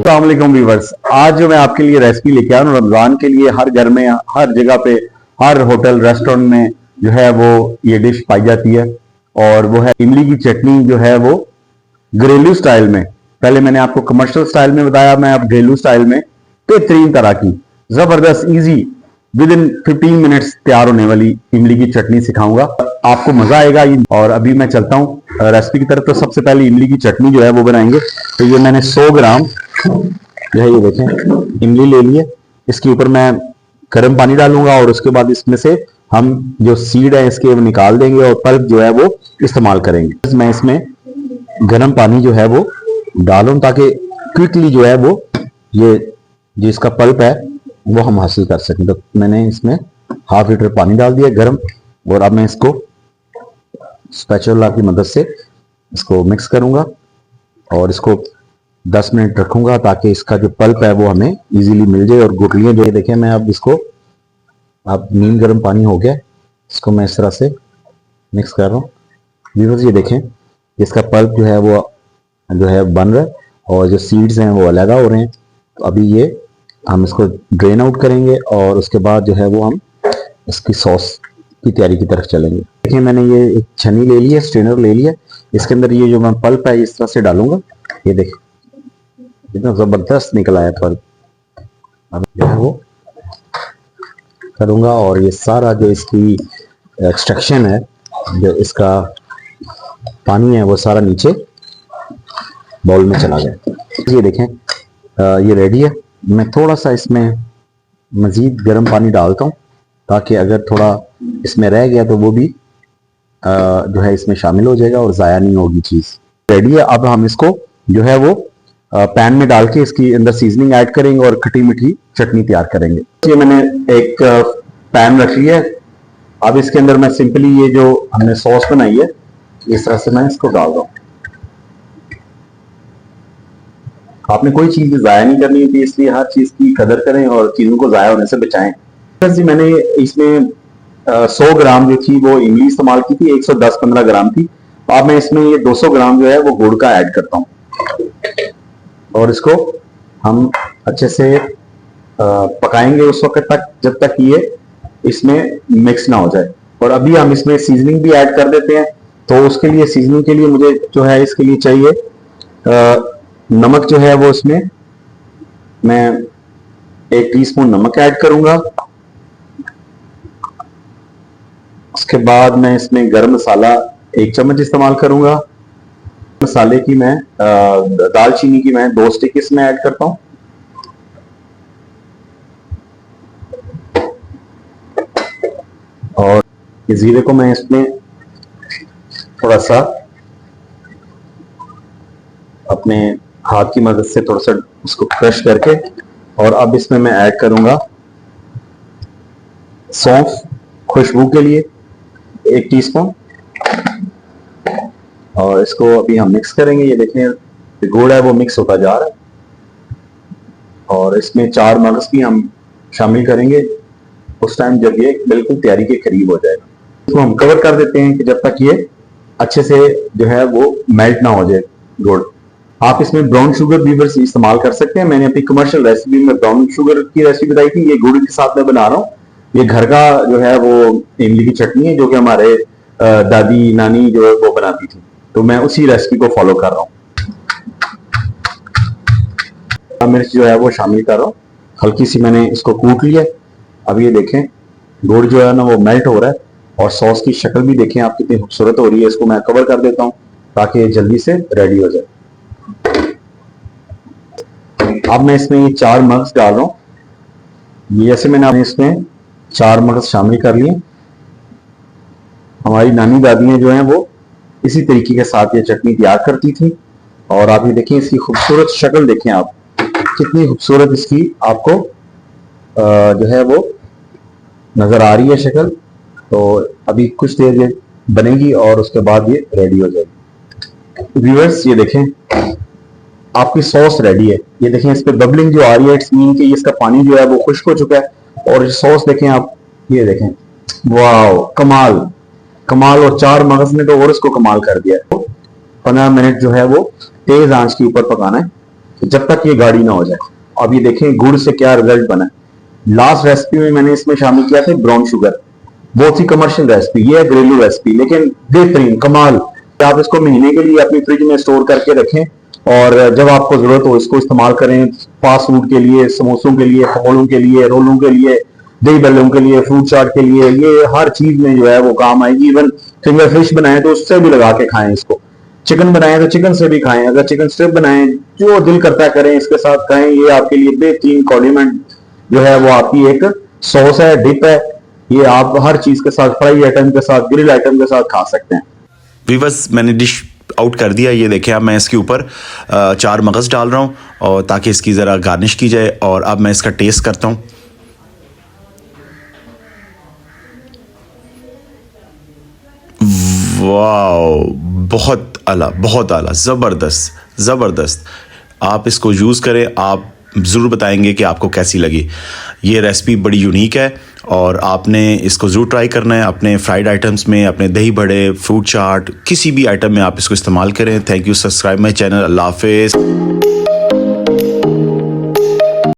अस्सलाम वालेकुम व्यूअर्स। आज जो मैं आपके लिए रेसिपी लेके आया हूँ रमजान के लिए, हर घर में, हर जगह पे, हर होटल रेस्टोरेंट में जो है वो ये डिश पाई जाती है और वो है इमली की चटनी। जो है वो घरेलू स्टाइल में, पहले मैंने आपको कमर्शियल स्टाइल में बताया, मैं अब घरेलू स्टाइल में बेहतरीन तरह की जबरदस्त इजी विद इन 15 मिनट्स तैयार होने वाली इमली की चटनी सिखाऊंगा। आपको मजा आएगा। और अभी मैं चलता हूँ रेसिपी की तरफ। तो सबसे पहले इमली की चटनी जो है वो बनाएंगे। तो ये मैंने 100 ग्राम जो है, ये देखें, इमली ले लिए। इसके ऊपर मैं गर्म पानी डालूंगा और उसके बाद इसमें से हम जो सीड है इसके निकाल देंगे और पल्प जो है वो इस्तेमाल करेंगे। मैं इसमें गर्म पानी जो है वो डालूं ताकि क्विकली जो है वो ये जो इसका पल्प है वो हम हासिल कर सकें। तो मैंने इसमें ½ लीटर पानी डाल दिया गर्म, और अब मैं इसको स्पैचुला की मदद से इसको मिक्स करूंगा और इसको 10 मिनट रखूंगा ताकि इसका जो पल्प है वो हमें इजीली मिल जाए। और गुठलियां जो देखें, मैं अब इसको, अब नीम गर्म पानी हो गया, इसको मैं इस तरह से मिक्स कर रहा हूँ। व्यूअर्स ये देखें, इसका पल्प जो है वो जो है बन रहा है और जो सीड्स हैं वो अलग हो रहे हैं। तो अभी ये हम इसको ड्रेन आउट करेंगे और उसके बाद जो है वो हम इसकी सॉस की तैयारी की तरफ चलेंगे। देखिए, मैंने ये एक छन्नी ले ली है, स्ट्रेनर ले लिया। इसके अंदर ये जो मैं पल्प है इस तरह से डालूंगा। ये देखिए इतना जबरदस्त निकला है पल्प। अब जो है वो करूंगा और ये सारा जो इसकी एक्सट्रैक्शन है, जो इसका पानी है वो सारा नीचे बाउल में चला गया। ये देखें, ये रेडी है। मैं थोड़ा सा इसमें मजीद गर्म पानी डालता हूँ ताकि अगर थोड़ा इसमें रह गया तो वो भी जो है इसमें शामिल हो जाएगा और ज़ाया नहीं होगी चीज़। रेडी है। अब हम इसको जो है वो पैन में डाल के इसकी अंदर सीजनिंग ऐड करेंगे और खट्टी मीठी चटनी तैयार करेंगे। ये मैंने एक पैन रख लिया है। अब इसके अंदर मैं सिंपली ये जो हमने सॉस बनाई है इस तरह से मैं इसको डाल रहा हूँ। आपने कोई चीज ज़ाया नहीं करनी होती, इसलिए हर चीज की कदर करें और चीजों को ज़ाया होने से बचाएं। मैंने इसमें 100 ग्राम जो थी वो इमली इस्तेमाल की थी, 110-15 ग्राम थी। अब मैं इसमें ये 200 ग्राम जो है वो गुड़ का ऐड करता हूँ और इसको हम अच्छे से पकाएंगे उस वक्त तक जब तक ये इसमें मिक्स ना हो जाए। और अभी हम इसमें सीजनिंग भी ऐड कर देते हैं। तो उसके लिए, सीजनिंग के लिए मुझे जो है इसके लिए चाहिए नमक। जो है वो इसमें मैं 1 टीस्पून नमक ऐड करूंगा। उसके बाद मैं इसमें गरम मसाला 1 चम्मच इस्तेमाल करूंगा। मसाले की मैं दालचीनी की मैं 2 स्टिक इसमें ऐड करता हूं। और जीरे को मैं इसमें थोड़ा सा अपने हाथ की मदद से थोड़ा सा उसको क्रश करके, और अब इसमें मैं ऐड करूंगा सौंफ खुशबू के लिए 1 टीस्पून। और इसको अभी हम मिक्स करेंगे। ये देखें गुड़ है वो मिक्स होता जा रहा है। और इसमें 4 मगज भी हम शामिल करेंगे उस टाइम जब ये बिल्कुल तैयारी के करीब हो जाएगा। इसको हम कवर कर देते हैं कि जब तक ये अच्छे से जो है वो मेल्ट ना हो जाए गुड़। आप इसमें ब्राउन शुगर भी इस्तेमाल कर सकते हैं। मैंने अपनी कमर्शियल रेसिपी में ब्राउन शुगर की रेसिपी बताई थी। ये गुड़ के साथ मैं बना रहा हूँ। ये घर का जो है वो इमली की चटनी है जो कि हमारे दादी नानी जो है वो बनाती थी। तो मैं उसी रेसिपी को फॉलो कर रहा हूँ। मिर्च जो है वो शामिल कर रहा हूँ, हल्की सी मैंने इसको कूट लिया। अब ये देखें गुड़ जो है ना वो मेल्ट हो रहा है और सॉस की शक्ल भी देखें आप कितनी खूबसूरत हो रही है। इसको मैं कवर कर देता हूँ ताकि ये जल्दी से रेडी हो जाए। अब मैं इसमें ये 4 मगज डाल रहा हूँ। जैसे मैंने इसमें 4 मगज शामिल कर लिए। हमारी नानी दादियां जो हैं वो इसी तरीके के साथ ये चटनी तैयार करती थी। और आप ये देखें इसकी खूबसूरत शक्ल देखें, आप कितनी खूबसूरत इसकी आपको जो है वो नजर आ रही है शक्ल। तो अभी कुछ देर ये बनेगी और उसके बाद ये रेडी हो जाएगी। व्यूअर्स ये देखें आपकी सॉस रेडी है। ये देखें इस पे बबलिंग जो आ रही है, इट्स मीन कि इसका पानी जो है वो खुश्क हो चुका है। और सॉस देखें आप, ये देखें, वाह कमाल कमाल। और 4 मगज ने तो और इसको कमाल कर दिया। 15 मिनट जो है वो तेज आंच के ऊपर पकाना है। जब तक ये गाढ़ी ना हो जाए। अब ये देखें गुड़ से क्या रिजल्ट बना है। लास्ट रेसिपी में मैंने इसमें शामिल किया था ब्राउन शुगर, बहुत ही कमर्शियल रेसिपी, ये है घरेलू रेसिपी लेकिन बेहतरीन कमाल। आप इसको महीने के लिए अपनी फ्रिज में स्टोर करके रखें और जब आपको जरूरत हो इसको इस्तेमाल करें, फास्ट फूड के लिए, समोसों के लिए, पकौड़ों के लिए, रोलों के लिए, दही बल्लों के लिए, फ्रूट चाट के लिए, ये हर चीज में जो है वो काम आएगी। इवन फिंगर फिश बनाए तो उससे भी लगा के खाएं इसको, चिकन बनाए तो चिकन से भी खाएं, अगर चिकन स्ट्रिप बनाएं जो दिल करता है करें, इसके साथ खाएं। ये आपके लिए बेहतरीन कॉन्डिमेंट जो है वो आपकी एक सॉस है, डिप है। ये आप हर चीज के साथ, फ्राई आइटम के साथ, ग्रिल आइटम के साथ खा सकते हैं। वीवर्स, मैंने डिश आउट कर दिया। ये देखें, अब मैं इसके ऊपर 4 मगज़ डाल रहा हूँ और ताकि इसकी ज़रा गार्निश की जाए। और अब मैं इसका टेस्ट करता हूँ। वाओ, बहुत आला, ज़बरदस्त ज़बरदस्त। आप इसको यूज़ करें, आप ज़रूर बताएंगे कि आपको कैसी लगी। ये रेसिपी बड़ी यूनिक है और आपने इसको ज़रूर ट्राई करना है अपने फ्राइड आइटम्स में, अपने दही बड़े, फ्रूट चाट, किसी भी आइटम में आप इसको इस्तेमाल करें। Thank you. Subscribe my channel. अल्लाह हाफिज़।